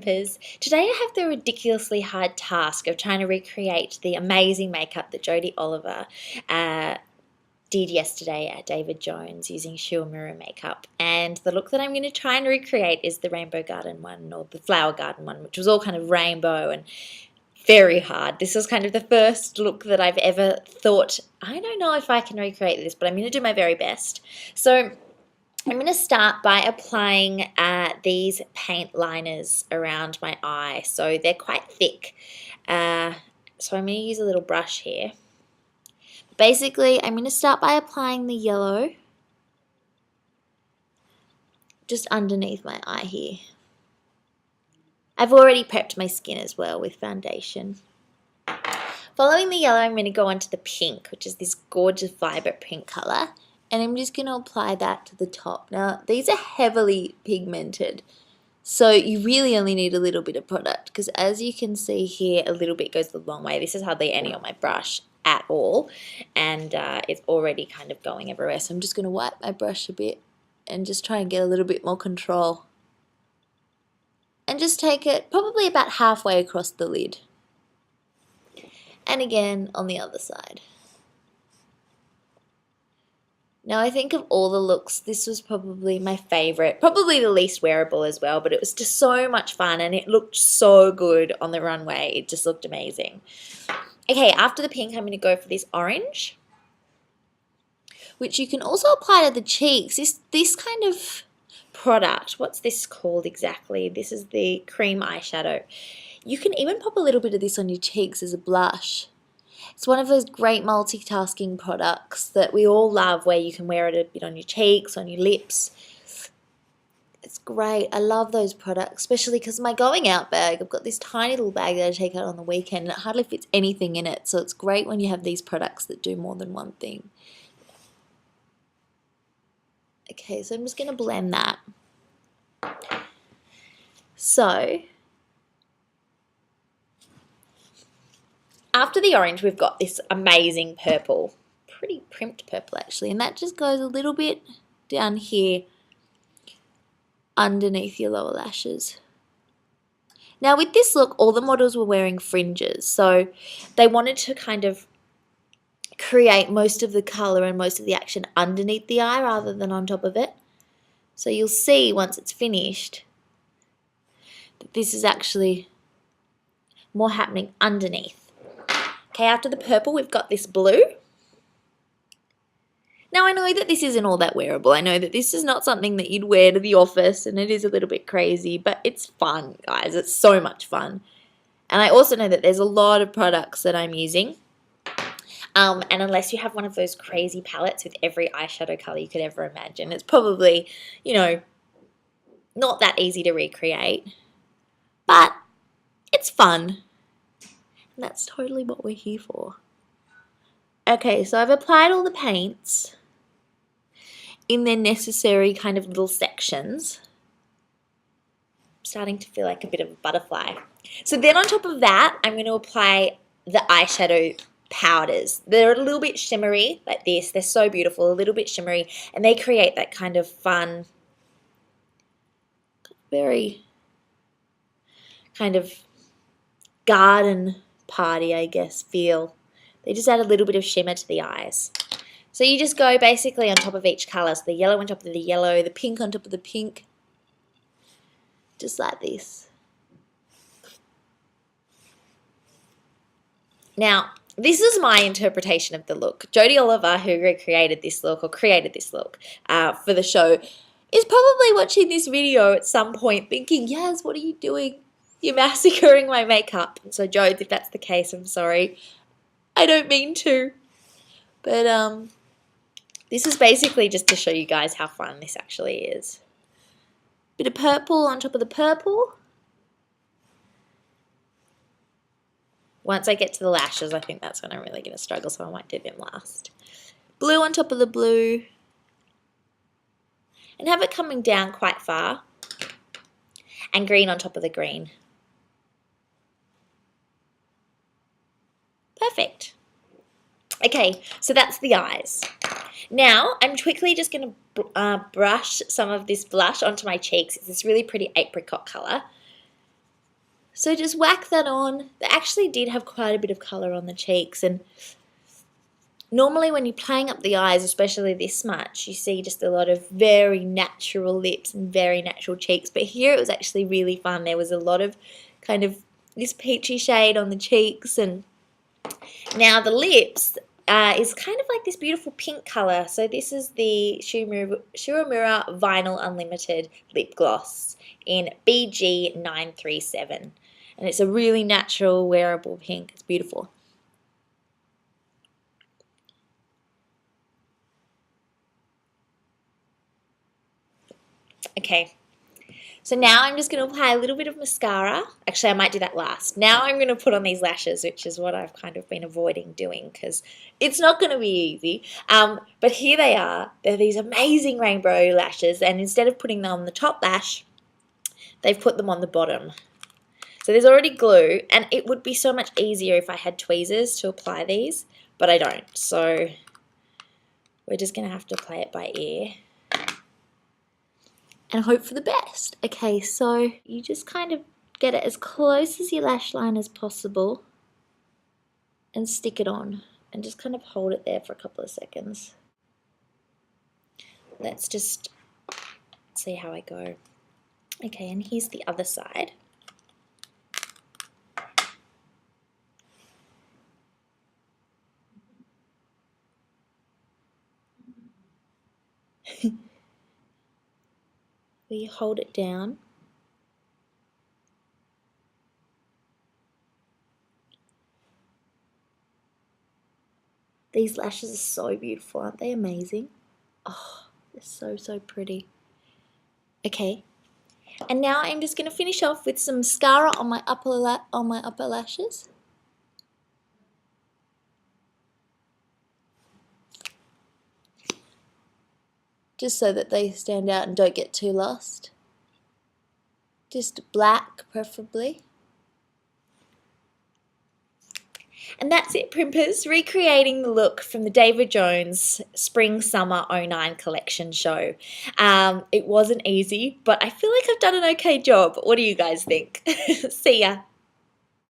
Today I have the ridiculously hard task of trying to recreate the amazing makeup that Jodie Oliver did yesterday at David Jones using Sheer Mirror makeup. And the look that I'm going to try and recreate is the Rainbow Garden one, or the Flower Garden one, which was all kind of rainbow and very hard. This was kind of the first look that I've ever thought, I don't know if I can recreate this, but I'm going to do my very best. So I'm going to start by applying these paint liners around my eye. So they're quite thick. So I'm going to use a little brush here. Basically, I'm going to start by applying the yellow just underneath my eye here. I've already prepped my skin as well with foundation. Following the yellow, I'm going to go on to the pink, which is this gorgeous, vibrant pink colour. And I'm just going to apply that to the top. Now, these are heavily pigmented, so you really only need a little bit of product, because as you can see here, a little bit goes a long way. This is hardly any on my brush at all, and it's already kind of going everywhere. So I'm just going to wipe my brush a bit and just try and get a little bit more control. And just take it probably about halfway across the lid. And again on the other side. Now, I think of all the looks, this was probably my favourite, probably the least wearable as well, but it was just so much fun and it looked so good on the runway. It just looked amazing. Okay, after the pink, I'm going to go for this orange, which you can also apply to the cheeks. This kind of product, what's this called exactly? This is the cream eyeshadow. You can even pop a little bit of this on your cheeks as a blush. It's one of those great multitasking products that we all love, where you can wear it a bit on your cheeks, on your lips. It's great. I love those products, especially because my going out bag, I've got this tiny little bag that I take out on the weekend and it hardly fits anything in it. So it's great when you have these products that do more than one thing. Okay, so I'm just going to blend that. So after the orange, we've got this amazing purple, pretty primped purple actually, and that just goes a little bit down here underneath your lower lashes. Now with this look, all the models were wearing fringes, so they wanted to kind of create most of the colour and most of the action underneath the eye rather than on top of it. So you'll see once it's finished that this is actually more happening underneath. Okay, after the purple, we've got this blue. Now, I know that this isn't all that wearable. I know that this is not something that you'd wear to the office, and it is a little bit crazy, but it's fun, guys. It's so much fun. And I also know that there's a lot of products that I'm using. And unless you have one of those crazy palettes with every eyeshadow color you could ever imagine, it's probably, you know, not that easy to recreate. But it's fun. And that's totally what we're here for. Okay, so I've applied all the paints in their necessary kind of little sections. I'm starting to feel like a bit of a butterfly. So then on top of that, I'm going to apply the eyeshadow powders. They're a little bit shimmery like this. They're so beautiful, a little bit shimmery, and they create that kind of fun, very kind of garden party, I guess, feel. They just add a little bit of shimmer to the eyes. So you just go basically on top of each colour. So the yellow on top of the yellow, the pink on top of the pink. Just like this. Now, this is my interpretation of the look. Jodie Oliver, who recreated this look or created this look for the show, is probably watching this video at some point thinking, yes, what are you doing? You're massacring my makeup. So, Jode, if that's the case, I'm sorry. I don't mean to. But this is basically just to show you guys how fun this actually is. Bit of purple on top of the purple. Once I get to the lashes, I think that's when I'm really going to struggle, so I might do them last. Blue on top of the blue. And have it coming down quite far. And green on top of the green. Perfect. Okay, so that's the eyes. Now, I'm quickly just going to brush some of this blush onto my cheeks. It's this really pretty apricot colour. So just whack that on. They actually did have quite a bit of colour on the cheeks, and normally when you're playing up the eyes, especially this much, you see just a lot of very natural lips and very natural cheeks. But here it was actually really fun. There was a lot of kind of this peachy shade on the cheeks, and now the lips is kind of like this beautiful pink colour. So this is the Shurumura Vinyl Unlimited Lip Gloss in BG937. And it's a really natural, wearable pink. It's beautiful. Okay, so now I'm just going to apply a little bit of mascara. Actually, I might do that last. Now I'm going to put on these lashes, which is what I've kind of been avoiding doing because it's not going to be easy. But here they are. They're these amazing rainbow lashes, and instead of putting them on the top lash, they've put them on the bottom. So there's already glue, and it would be so much easier if I had tweezers to apply these, but I don't. So we're just going to have to apply it by ear and hope for the best. Okay, so you just kind of get it as close as your lash line as possible and stick it on and just kind of hold it there for a couple of seconds. Let's just see how I go. Okay, and here's the other side. Where you hold it down. These lashes are so beautiful, aren't they amazing? Oh, they're so, so pretty. Okay, and now I'm just going to finish off with some mascara on my upper lashes. Just so that they stand out and don't get too lost. Just black, preferably. And that's it, Primpers, recreating the look from the David Jones Spring Summer '09 collection show. It wasn't easy, but I feel like I've done an okay job. What do you guys think? See ya.